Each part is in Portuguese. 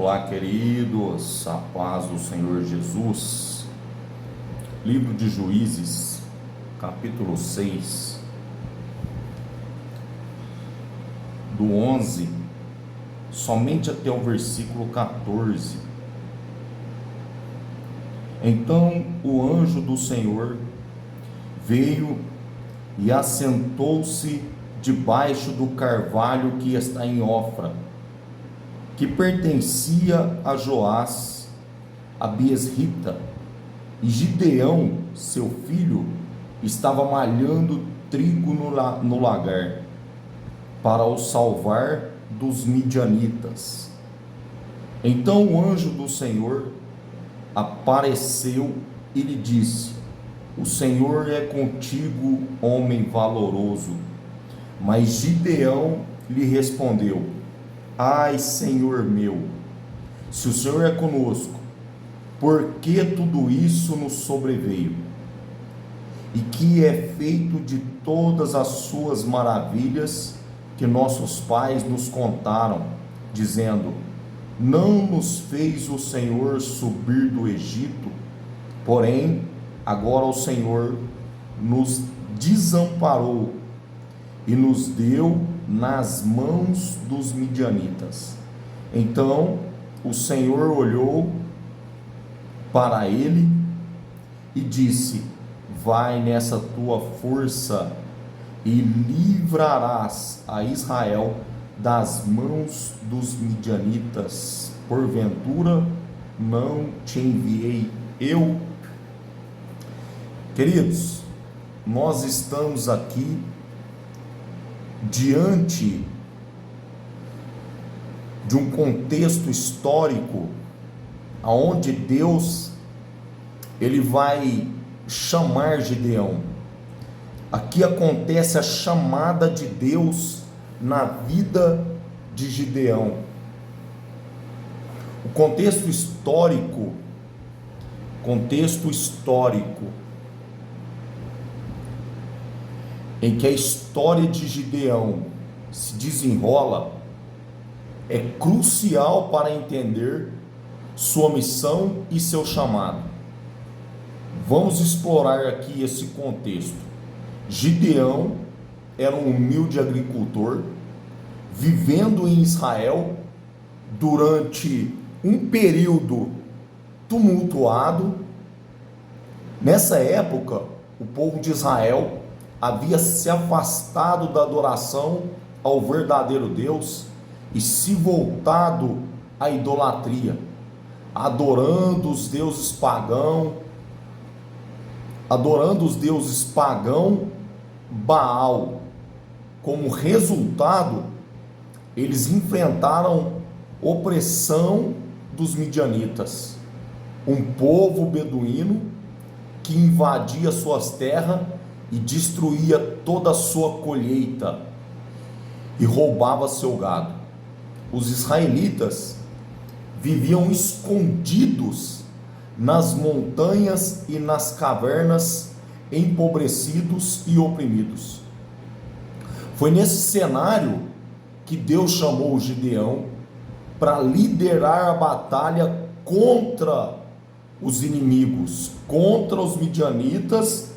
Olá, queridos, a paz do Senhor Jesus. Livro de Juízes, capítulo 6, do 11 somente até o versículo 14. Então o anjo do Senhor veio e assentou-se debaixo do carvalho que está em Ofra, que pertencia a Joás, a Biesrita, e Gideão, seu filho, estava malhando trigo no lagar, para o salvar dos midianitas. Então o anjo do Senhor apareceu e lhe disse: o Senhor é contigo, homem valoroso. Mas Gideão lhe respondeu: ai, Senhor meu, se o Senhor é conosco, por que tudo isso nos sobreveio? E que é feito de todas as suas maravilhas que nossos pais nos contaram, dizendo: não nos fez o Senhor subir do Egito? Porém, agora o Senhor nos desamparou e nos deu nas mãos dos midianitas. Então o Senhor olhou para ele e disse: vai nessa tua força e livrarás a Israel das mãos dos midianitas. Porventura não te enviei eu? Queridos, nós estamos aqui diante de um contexto histórico aonde Deus ele vai chamar Gideão. Aqui acontece a chamada de Deus na vida de Gideão. O contexto histórico em que a história de Gideão se desenrola é crucial para entender sua missão e seu chamado. Vamos explorar aqui esse contexto. Gideão era um humilde agricultor, vivendo em Israel durante um período tumultuado. Nessa época, o povo de Israel havia se afastado da adoração ao verdadeiro Deus e se voltado à idolatria, adorando os deuses pagãos, Baal. Como resultado, eles enfrentaram opressão dos midianitas, um povo beduíno que invadia suas terras e destruía toda a sua colheita e roubava seu gado. Os israelitas viviam escondidos nas montanhas e nas cavernas, empobrecidos e oprimidos. Foi nesse cenário que Deus chamou Gideão para liderar a batalha contra os inimigos, contra os midianitas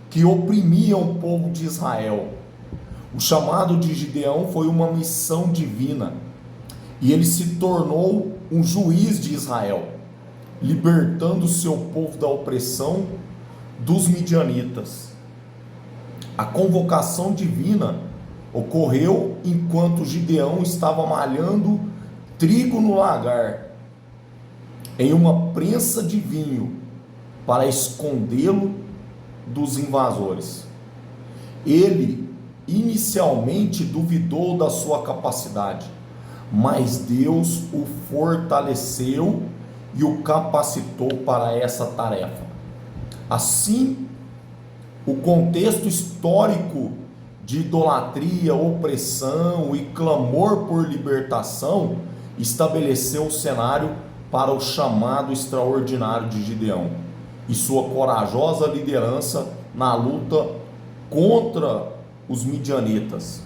que oprimiam o povo de Israel. O chamado de Gideão foi uma missão divina e ele se tornou um juiz de Israel, libertando o seu povo da opressão dos midianitas. A convocação divina ocorreu enquanto Gideão estava malhando trigo no lagar, em uma prensa de vinho, para escondê-lo dos invasores. Ele inicialmente duvidou da sua capacidade, mas Deus o fortaleceu e o capacitou para essa tarefa. Assim, o contexto histórico de idolatria, opressão e clamor por libertação estabeleceu o cenário para o chamado extraordinário de Gideão e sua corajosa liderança na luta contra os midianitas.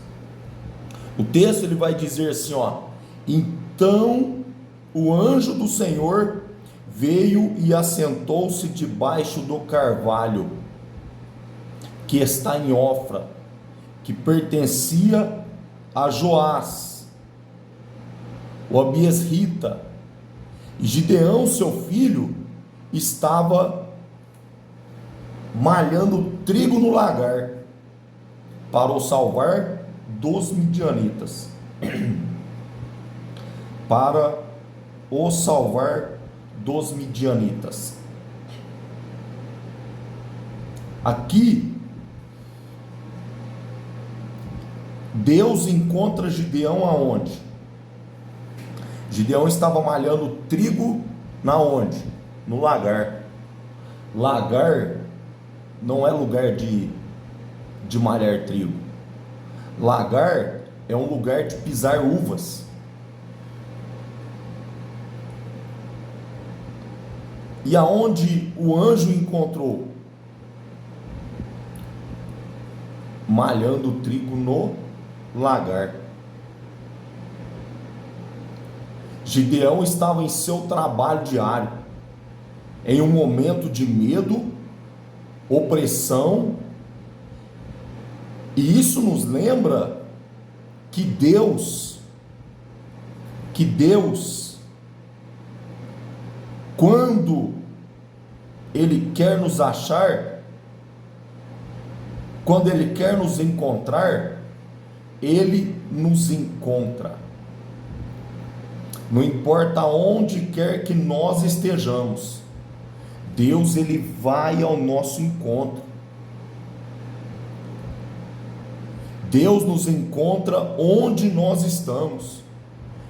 O texto ele vai dizer assim, então o anjo do Senhor veio e assentou-se debaixo do carvalho que está em Ofra, que pertencia a Joás, o abiesrita. E Gideão, seu filho, estava malhando trigo no lagar para o salvar dos midianitas. Para o salvar dos midianitas. Aqui, Deus encontra Gideão aonde? Gideão estava malhando trigo na onde? No lagar. Lagar não é lugar de malhar trigo. Lagar é um lugar de pisar uvas. E aonde o anjo encontrou? Malhando trigo no lagar. Gideão estava em seu trabalho diário, em um momento de medo, opressão, e isso nos lembra que Deus, quando Ele quer nos achar, quando Ele quer nos encontrar, Ele nos encontra. Não importa onde quer que nós estejamos, Deus, Ele vai ao nosso encontro. Deus nos encontra onde nós estamos,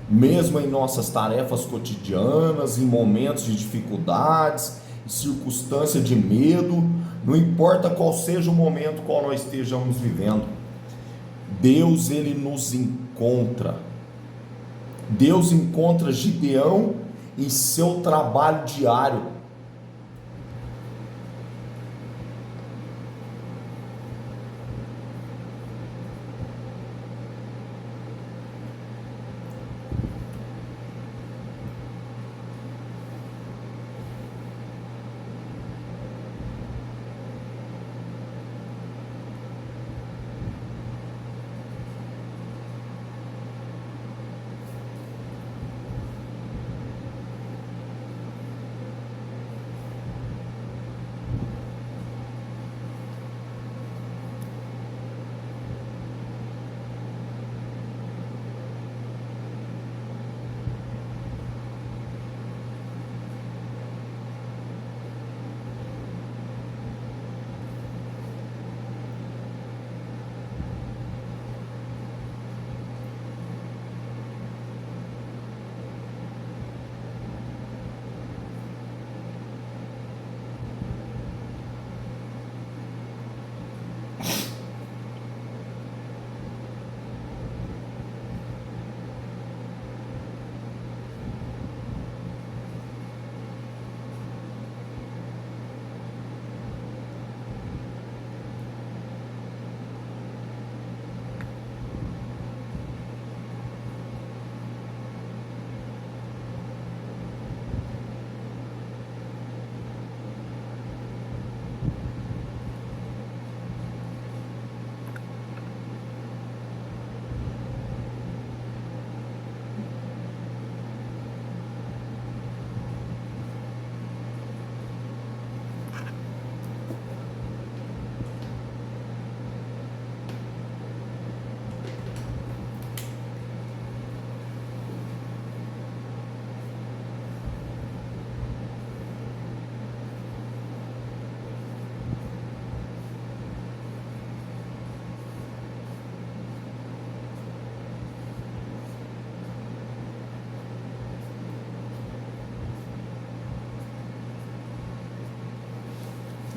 mesmo em nossas tarefas cotidianas, em momentos de dificuldades, em circunstância de medo, não importa qual seja o momento qual nós estejamos vivendo, Deus, Ele nos encontra. Deus encontra Gideão em seu trabalho diário.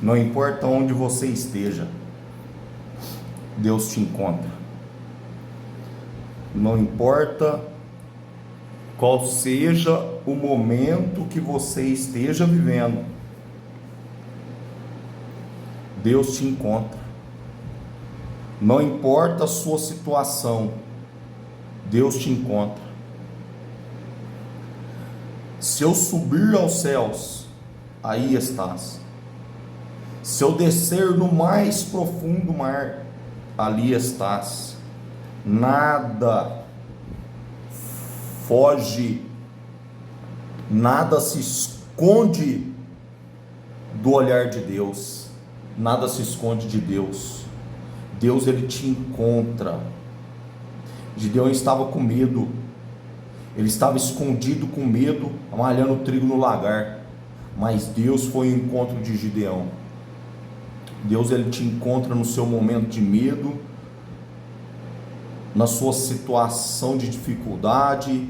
Não importa onde você esteja, Deus te encontra. Não importa qual seja o momento que você esteja vivendo, Deus te encontra. Não importa a sua situação, Deus te encontra. Se eu subir aos céus, aí estás. Se eu descer no mais profundo mar, ali estás. Nada foge, nada se esconde do olhar de Deus. Nada se esconde de Deus. Deus, ele te encontra. Gideão estava com medo. Ele estava escondido com medo, malhando trigo no lagar. Mas Deus foi ao encontro de Gideão. Deus, ele te encontra no seu momento de medo, na sua situação de dificuldade.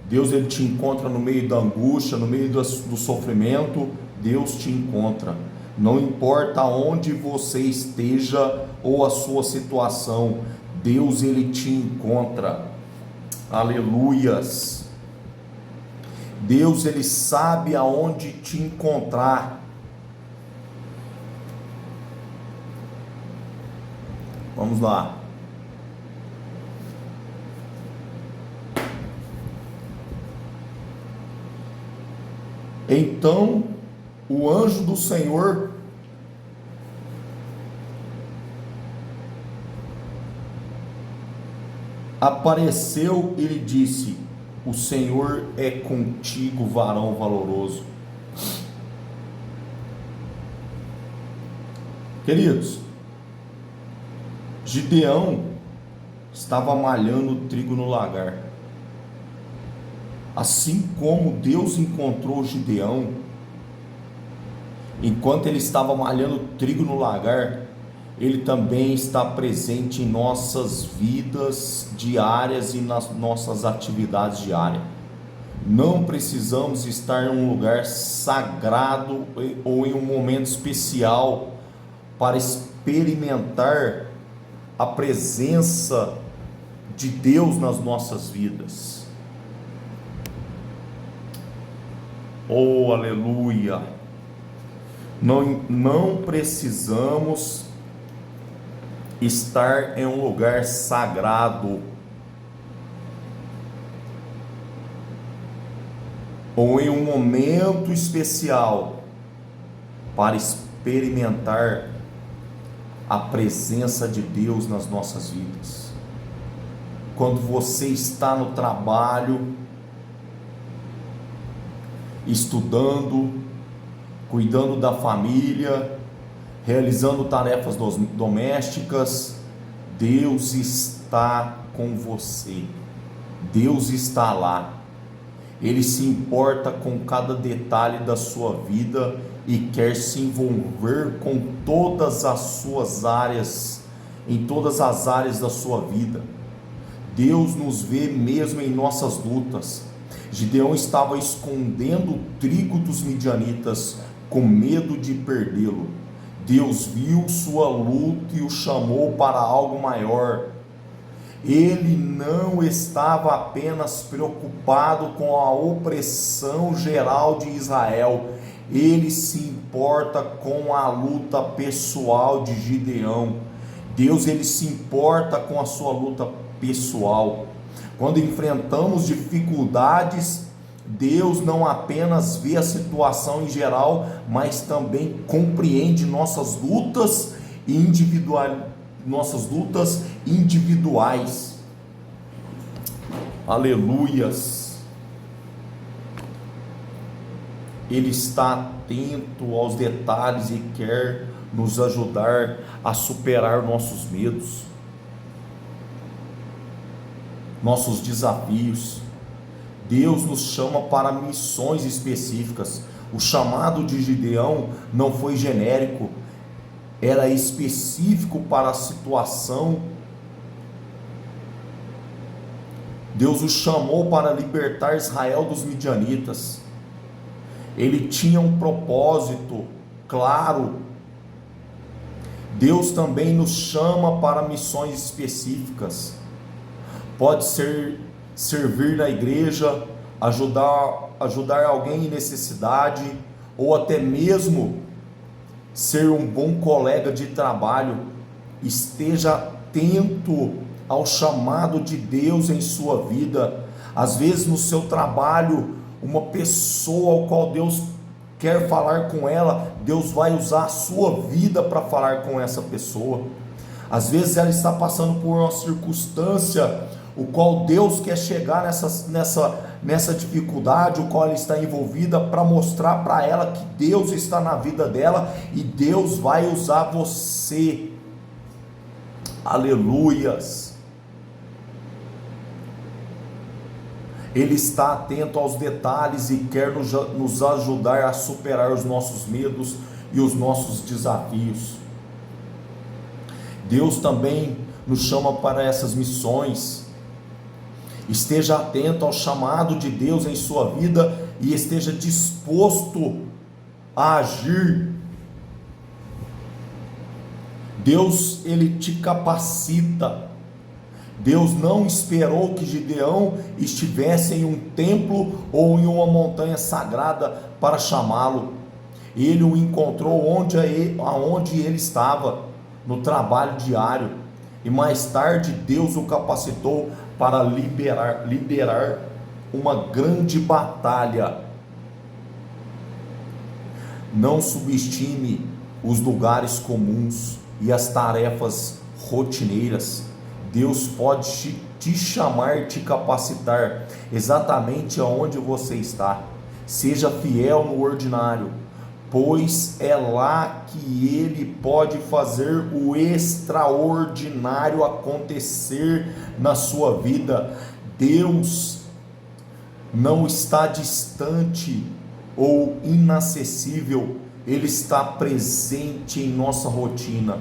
Deus, ele te encontra no meio da angústia, no meio do sofrimento. Deus te encontra. Não importa onde você esteja ou a sua situação, Deus, ele te encontra. Aleluias. Deus, ele sabe aonde te encontrar. Vamos lá. Então o anjo do Senhor apareceu e lhe disse: o Senhor é contigo, varão valoroso. Queridos, Gideão estava malhando trigo no lagar. Assim como Deus encontrou Gideão, enquanto ele estava malhando trigo no lagar, ele também está presente em nossas vidas diárias e nas nossas atividades diárias. Não precisamos estar em um lugar sagrado ou em um momento especial para experimentar a presença de Deus nas nossas vidas. Oh, aleluia! Não precisamos estar em um lugar sagrado ou em um momento especial para experimentar a presença de Deus nas nossas vidas. Quando você está no trabalho, estudando, cuidando da família, realizando tarefas domésticas, Deus está com você. Deus está lá. Ele se importa com cada detalhe da sua vida e quer se envolver com todas as suas áreas, em todas as áreas da sua vida. Deus nos vê mesmo em nossas lutas. Gideão estava escondendo o trigo dos midianitas com medo de perdê-lo. Deus viu sua luta e o chamou para algo maior. Ele não estava apenas preocupado com a opressão geral de Israel, ele se importa com a luta pessoal de Gideão. Deus, ele se importa com a sua luta pessoal. Quando enfrentamos dificuldades, Deus não apenas vê a situação em geral, mas também compreende nossas lutas individuais. Aleluias. Ele está atento aos detalhes e quer nos ajudar a superar nossos medos, nossos desafios. Deus nos chama para missões específicas. O chamado de Gideão não foi genérico, era específico para a situação. Deus o chamou para libertar Israel dos midianitas. Ele tinha um propósito claro. Deus também nos chama para missões específicas. Pode ser servir na igreja, ajudar alguém em necessidade, ou até mesmo ser um bom colega de trabalho. Esteja atento ao chamado de Deus em sua vida. Às vezes no seu trabalho uma pessoa ao qual Deus quer falar com ela, Deus vai usar a sua vida para falar com essa pessoa. Às vezes ela está passando por uma circunstância o qual Deus quer chegar nessa dificuldade, o qual ela está envolvida, para mostrar para ela que Deus está na vida dela e Deus vai usar você. Aleluias. Ele está atento aos detalhes e quer nos ajudar a superar os nossos medos e os nossos desafios. Deus também nos chama para essas missões. Esteja atento ao chamado de Deus em sua vida e esteja disposto a agir. Deus, Ele te capacita. Deus não esperou que Gideão estivesse em um templo ou em uma montanha sagrada para chamá-lo. Ele o encontrou aonde ele estava, no trabalho diário. E mais tarde Deus o capacitou para liderar uma grande batalha. Não subestime os lugares comuns e as tarefas rotineiras. Deus pode te chamar, te capacitar exatamente aonde você está. Seja fiel no ordinário, pois é lá que Ele pode fazer o extraordinário acontecer na sua vida. Deus não está distante ou inacessível, Ele está presente em nossa rotina,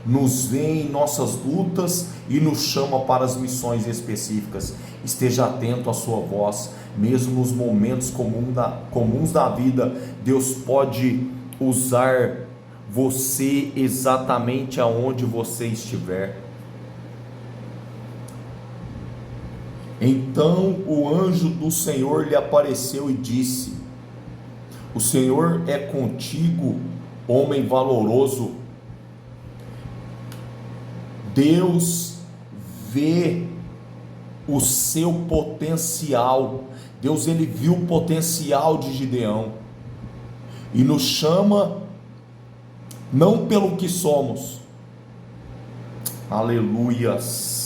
nos vê em nossas lutas e nos chama para as missões específicas. Esteja atento à sua voz, mesmo nos momentos comuns da vida. Deus pode usar você exatamente aonde você estiver. Então o anjo do Senhor lhe apareceu e disse: o Senhor é contigo, homem valoroso. Deus vê o seu potencial. Deus, ele viu o potencial de Gideão e nos chama não pelo que somos. Aleluias.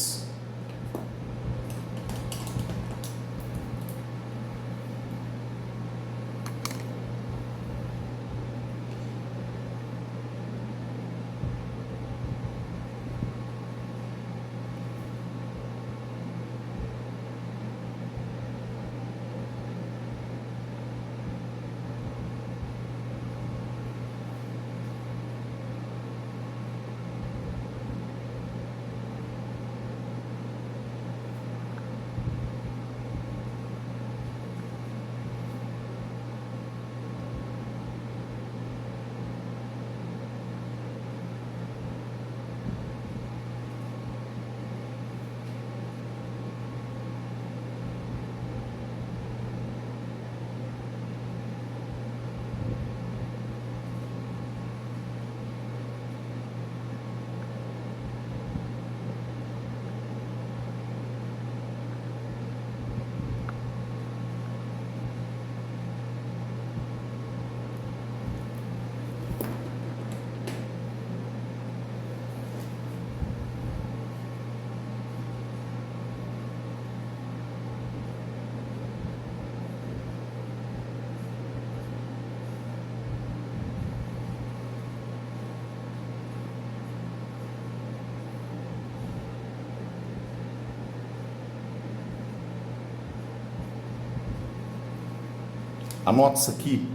Anote isso aqui.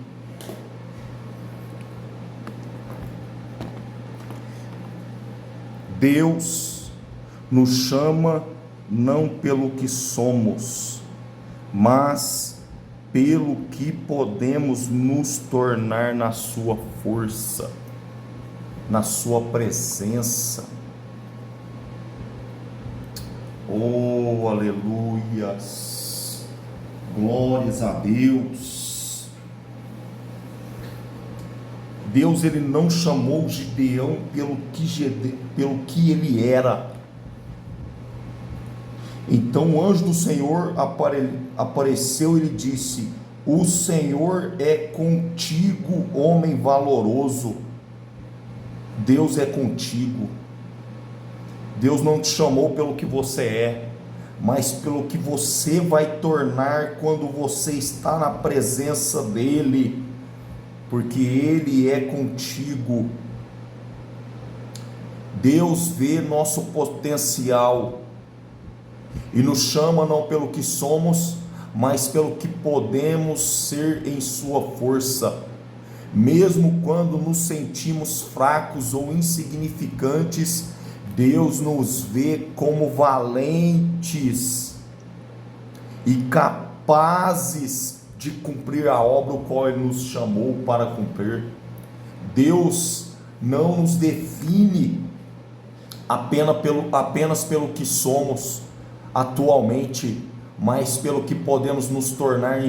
Deus nos chama não pelo que somos, mas pelo que podemos nos tornar na sua força, na sua presença. Oh, aleluias, glórias a Deus. Deus, ele não chamou Gideão pelo que ele era. Então o anjo do Senhor apareceu e lhe disse: O Senhor é contigo, homem valoroso. Deus é contigo. Deus não te chamou pelo que você é, mas pelo que você vai tornar quando você está na presença dEle, porque Ele é contigo. Deus vê nosso potencial e nos chama não pelo que somos, mas pelo que podemos ser em sua força. Mesmo quando nos sentimos fracos ou insignificantes, Deus nos vê como valentes e capazes de cumprir a obra o qual Ele nos chamou para cumprir. Deus não nos define apenas pelo que somos atualmente, mas pelo que podemos nos tornar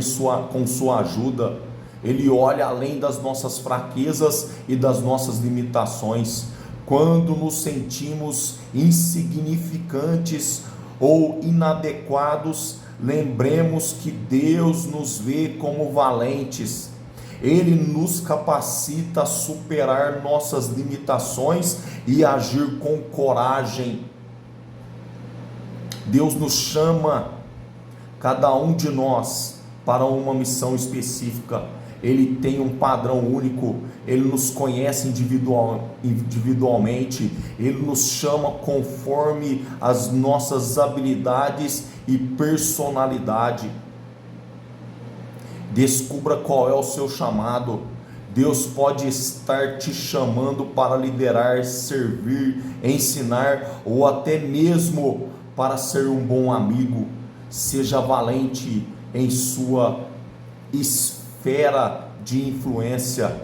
com sua ajuda. Ele olha além das nossas fraquezas e das nossas limitações. Quando nos sentimos insignificantes ou inadequados, lembremos que Deus nos vê como valentes. Ele nos capacita a superar nossas limitações e agir com coragem. Deus nos chama, cada um de nós, para uma missão específica. Ele tem um padrão único, Ele nos conhece individualmente, Ele nos chama conforme as nossas habilidades e personalidade. Descubra qual é o seu chamado. Deus pode estar te chamando para liderar, servir, ensinar ou até mesmo para ser um bom amigo. Seja valente em sua esfera de influência.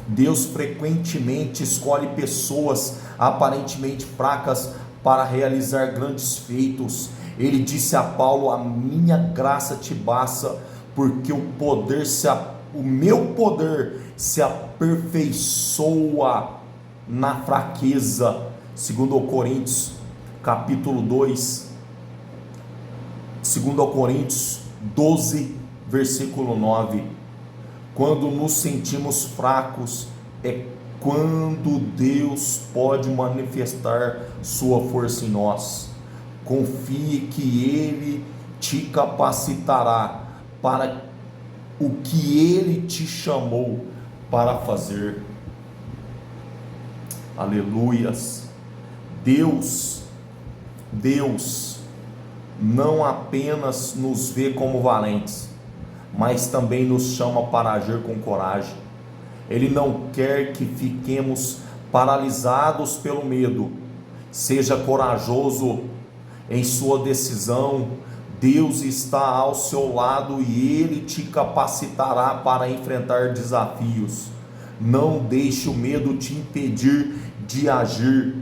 Deus frequentemente escolhe pessoas aparentemente fracas para realizar grandes feitos. Ele disse a Paulo: a minha graça te basta, porque o meu poder se aperfeiçoa na fraqueza. 2 Coríntios capítulo 2, 2 Coríntios 12, versículo 9. Quando nos sentimos fracos, é quando Deus pode manifestar sua força em nós. Confie que Ele te capacitará para o que Ele te chamou para fazer. Aleluias. Deus não apenas nos vê como valentes, mas também nos chama para agir com coragem. Ele não quer que fiquemos paralisados pelo medo. Seja corajoso em sua decisão. Deus está ao seu lado e Ele te capacitará para enfrentar desafios. Não deixe o medo te impedir de agir.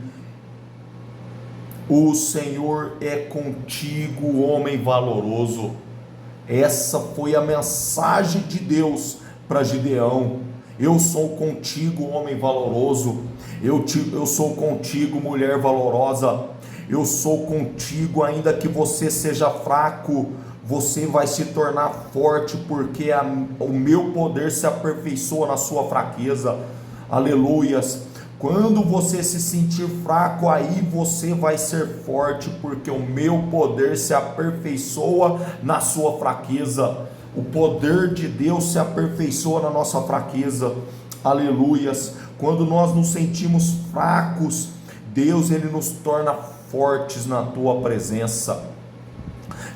O Senhor é contigo, homem valoroso. Essa foi a mensagem de Deus para Gideão. Eu sou contigo, homem valoroso. Eu sou contigo, mulher valorosa. Eu sou contigo, ainda que você seja fraco, você vai se tornar forte, porque o meu poder se aperfeiçoa na sua fraqueza. Aleluias. Quando você se sentir fraco, aí você vai ser forte, porque o meu poder se aperfeiçoa na sua fraqueza. O poder de Deus se aperfeiçoa na nossa fraqueza. Aleluias. Quando nós nos sentimos fracos, Deus, Ele nos torna fortes na tua presença.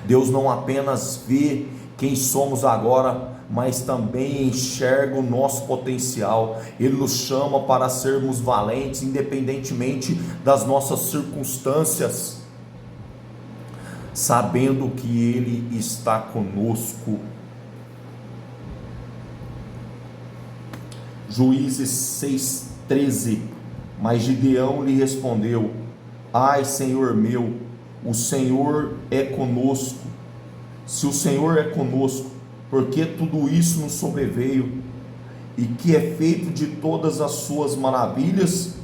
Deus não apenas vê quem somos agora, mas também enxerga o nosso potencial. Ele nos chama para sermos valentes, independentemente das nossas circunstâncias, sabendo que Ele está conosco. Juízes 6:13. Mas Gideão lhe respondeu: ai, Senhor meu, o Senhor é conosco. Se o Senhor é conosco, por que tudo isso nos sobreveio? E que é feito de todas as suas maravilhas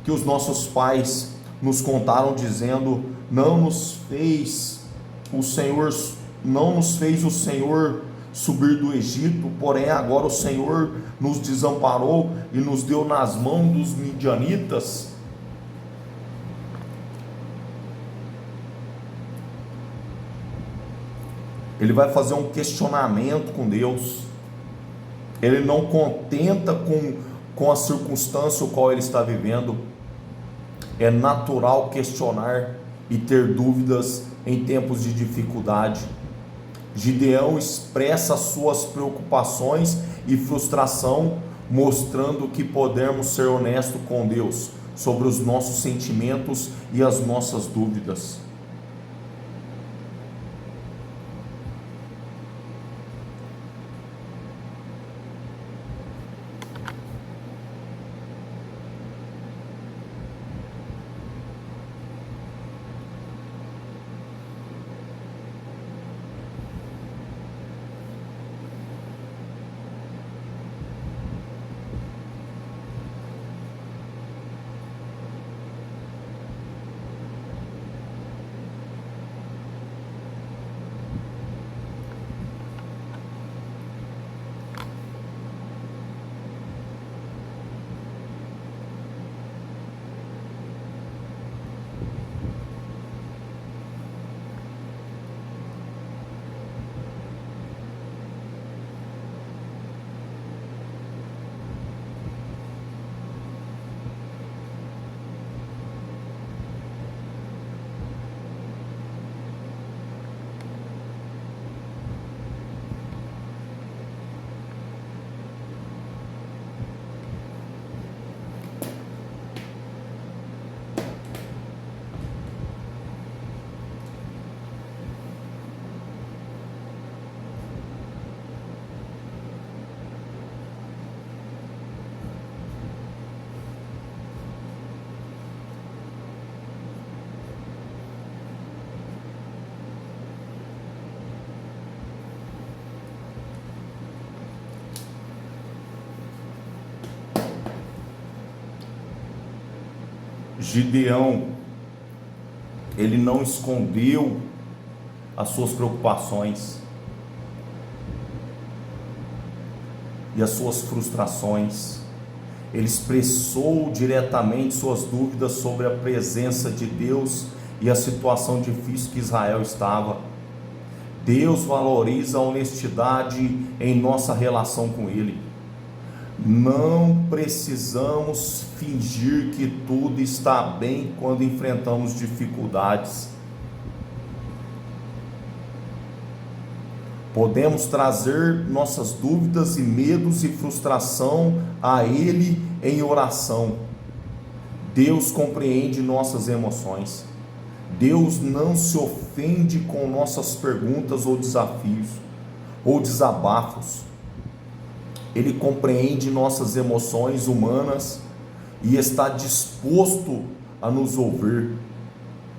que os nossos pais nos contaram, dizendo: não nos fez o Senhor subir do Egito, porém agora o Senhor nos desamparou e nos deu nas mãos dos midianitas. Ele vai fazer um questionamento com Deus. Ele não contenta com a circunstância o qual ele está vivendo. É natural questionar e ter dúvidas em tempos de dificuldade. Gideão expressa suas preocupações e frustração, mostrando que podemos ser honestos com Deus sobre os nossos sentimentos e as nossas dúvidas. Gideão, ele não escondeu as suas preocupações e as suas frustrações. Ele expressou diretamente suas dúvidas sobre a presença de Deus e a situação difícil que Israel estava. Deus valoriza a honestidade em nossa relação com Ele. Não precisamos fingir que tudo está bem quando enfrentamos dificuldades. Podemos trazer nossas dúvidas e medos e frustração a Ele em oração. Deus compreende nossas emoções. Deus não se ofende com nossas perguntas ou desafios ou desabafos. Ele compreende nossas emoções humanas e está disposto a nos ouvir.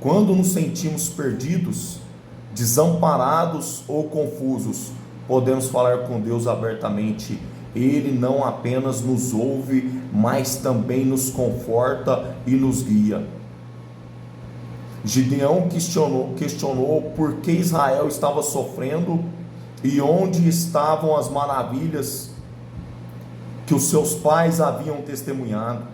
Quando nos sentimos perdidos, desamparados ou confusos, podemos falar com Deus abertamente. Ele não apenas nos ouve, mas também nos conforta e nos guia. Gideão questionou por que Israel estava sofrendo e onde estavam as maravilhas que os seus pais haviam testemunhado.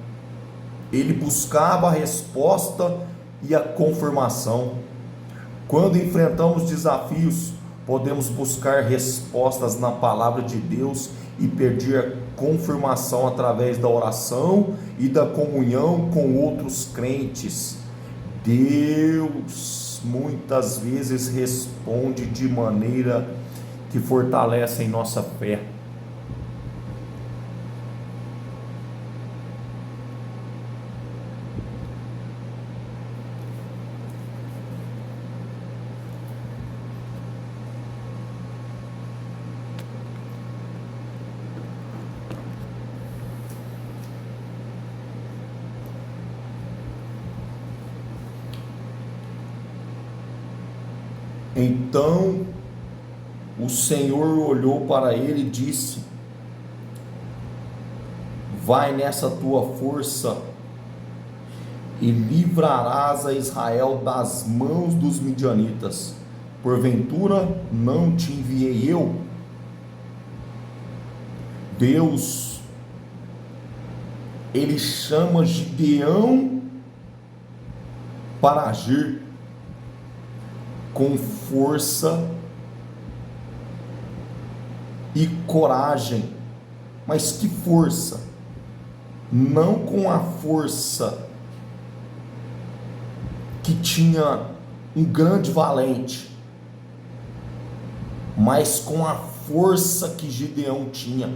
Ele buscava a resposta e a confirmação. Quando enfrentamos desafios, podemos buscar respostas na palavra de Deus e pedir a confirmação através da oração e da comunhão com outros crentes. Deus muitas vezes responde de maneira que fortalece em nossa fé. Então o Senhor olhou para ele e disse: vai nessa tua força e livrarás a Israel das mãos dos midianitas. Porventura não te enviei eu? Deus, ele chama Gideão para agir com força e coragem. Mas que força? Não com a força que tinha um grande valente, mas com a força que Gideão tinha.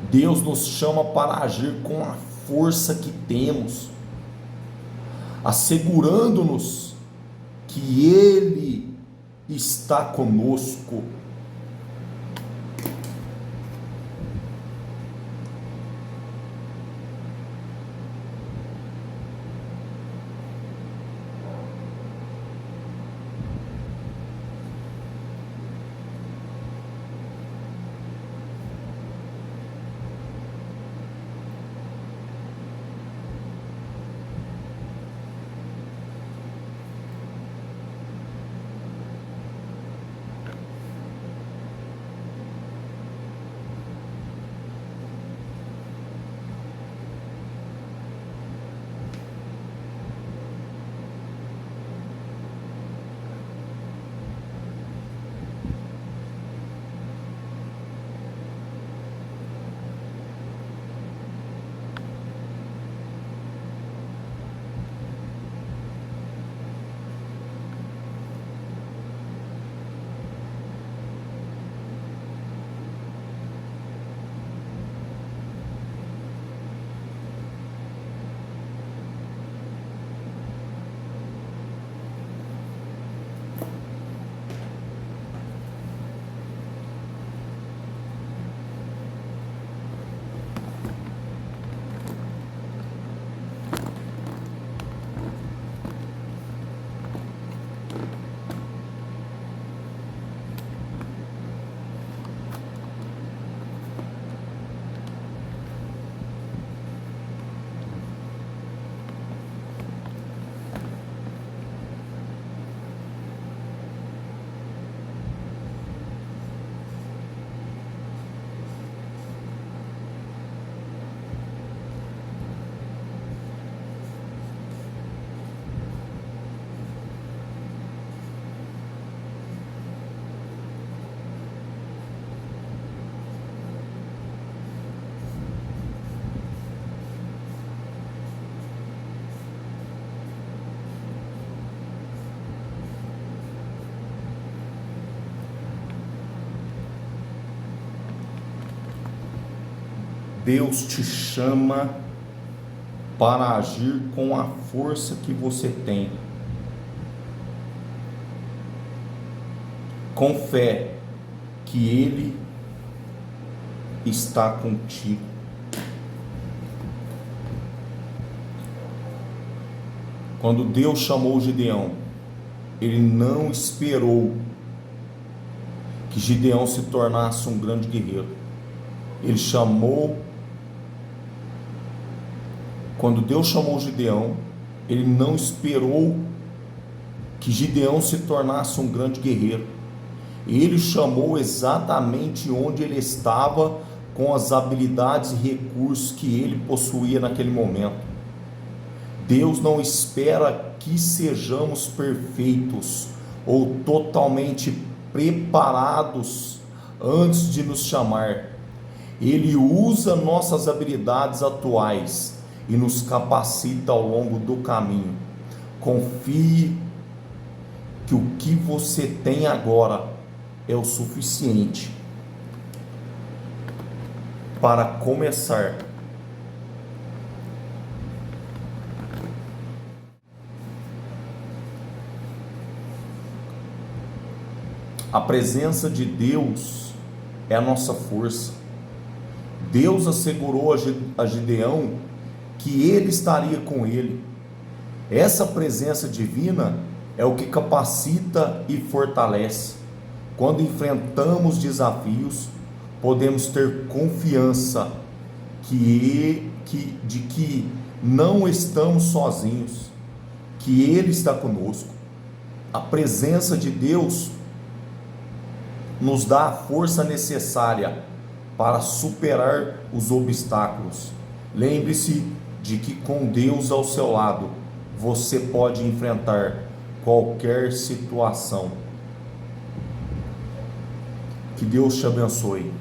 Deus nos chama para agir com a força que temos, assegurando-nos que Ele está conosco. Deus te chama para agir com a força que você tem, com fé que Ele está contigo. Quando Deus chamou Gideão, Ele não esperou que Gideão se tornasse um grande guerreiro. Ele chamou. Quando Deus chamou Gideão, Ele não esperou que Gideão se tornasse um grande guerreiro. Ele chamou exatamente onde ele estava, com as habilidades e recursos que ele possuía naquele momento. Deus não espera que sejamos perfeitos ou totalmente preparados antes de nos chamar. Ele usa nossas habilidades atuais e nos capacita ao longo do caminho. Confie que o que você tem agora é o suficiente para começar. A presença de Deus é a nossa força. Deus assegurou a Gideão que ele estaria com ele. Essa presença divina é o que capacita e fortalece. Quando enfrentamos desafios, podemos ter confiança de que não estamos sozinhos, que Ele está conosco. A presença de Deus nos dá a força necessária para superar os obstáculos. Lembre-se de que com Deus ao seu lado, você pode enfrentar qualquer situação. Que Deus te abençoe.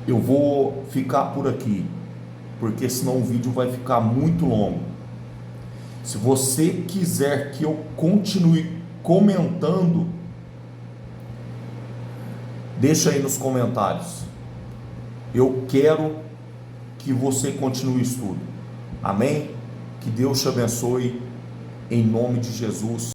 Eu vou ficar por aqui, porque senão o vídeo vai ficar muito longo. Se você quiser que eu continue comentando, deixa aí nos comentários. Eu quero que você continue o estudo. Amém? Que Deus te abençoe, em nome de Jesus.